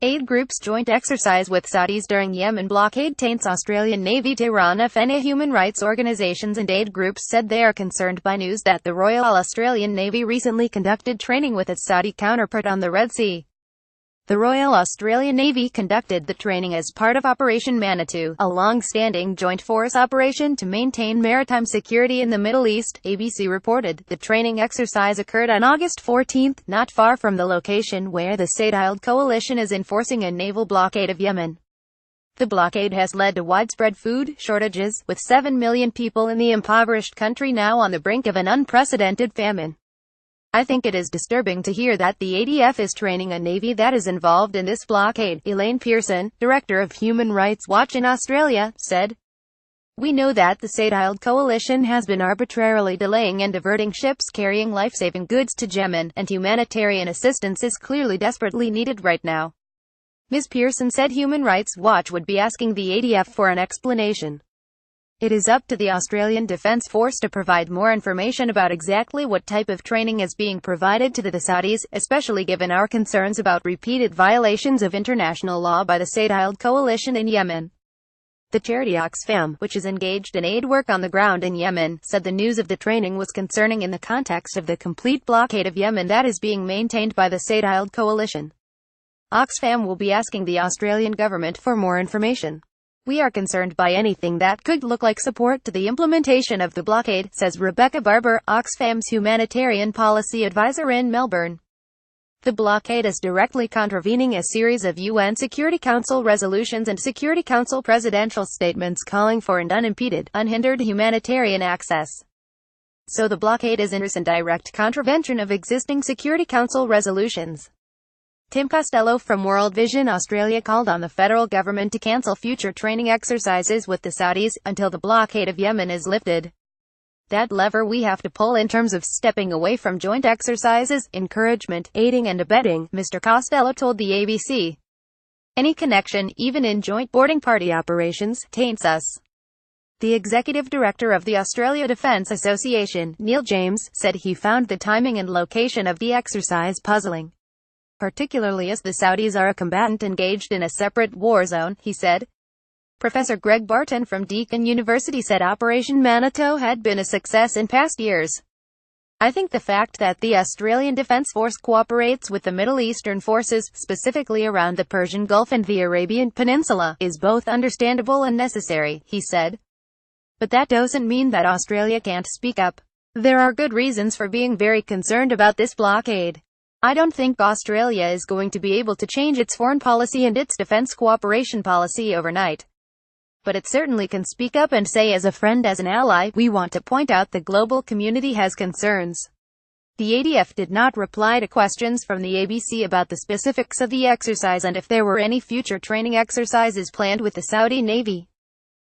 Aid groups joint exercise with Saudis during Yemen blockade. Taints Australian Navy Tehran FNA human rights organisations and aid groups said they are concerned by news that the Royal Australian Navy recently conducted training with its Saudi counterpart on the Red Sea. The Royal Australian Navy conducted the training as part of Operation Manitou, a long-standing joint force operation to maintain maritime security in the Middle East, ABC reported. The training exercise occurred on August 14, not far from the location where the Saudi coalition is enforcing a naval blockade of Yemen. The blockade has led to widespread food shortages, with 7 million people in the impoverished country now on the brink of an unprecedented famine. I think it is disturbing to hear that the ADF is training a navy that is involved in this blockade, Elaine Pearson, director of Human Rights Watch in Australia, said. We know that the Saudi coalition has been arbitrarily delaying and diverting ships carrying life-saving goods to Yemen, and humanitarian assistance is clearly desperately needed right now. Ms. Pearson said Human Rights Watch would be asking the ADF for an explanation. It is up to the Australian Defence Force to provide more information about exactly what type of training is being provided to the Saudis, especially given our concerns about repeated violations of international law by the Saudi coalition in Yemen. The charity Oxfam, which is engaged in aid work on the ground in Yemen, said the news of the training was concerning in the context of the complete blockade of Yemen that is being maintained by the Saudi coalition. Oxfam will be asking the Australian government for more information. We are concerned by anything that could look like support to the implementation of the blockade, says Rebecca Barber, Oxfam's humanitarian policy advisor in Melbourne. The blockade is directly contravening a series of UN Security Council resolutions and Security Council presidential statements calling for an unimpeded, unhindered humanitarian access. So the blockade is in direct contravention of existing Security Council resolutions. Tim Costello from World Vision Australia called on the federal government to cancel future training exercises with the Saudis, until the blockade of Yemen is lifted. That lever we have to pull in terms of stepping away from joint exercises, encouragement, aiding and abetting, Mr. Costello told the ABC. Any connection, even in joint boarding party operations, taints us. The executive director of the Australia Defence Association, Neil James, said he found the timing and location of the exercise puzzling. Particularly as the Saudis are a combatant engaged in a separate war zone, he said. Professor Greg Barton from Deakin University said Operation Manitou had been a success in past years. I think the fact that the Australian Defence Force cooperates with the Middle Eastern forces, specifically around the Persian Gulf and the Arabian Peninsula, is both understandable and necessary, he said. But that doesn't mean that Australia can't speak up. There are good reasons for being very concerned about this blockade. I don't think Australia is going to be able to change its foreign policy and its defense cooperation policy overnight. But it certainly can speak up and say, as a friend, as an ally, we want to point out the global community has concerns. The ADF did not reply to questions from the ABC about the specifics of the exercise and if there were any future training exercises planned with the Saudi Navy.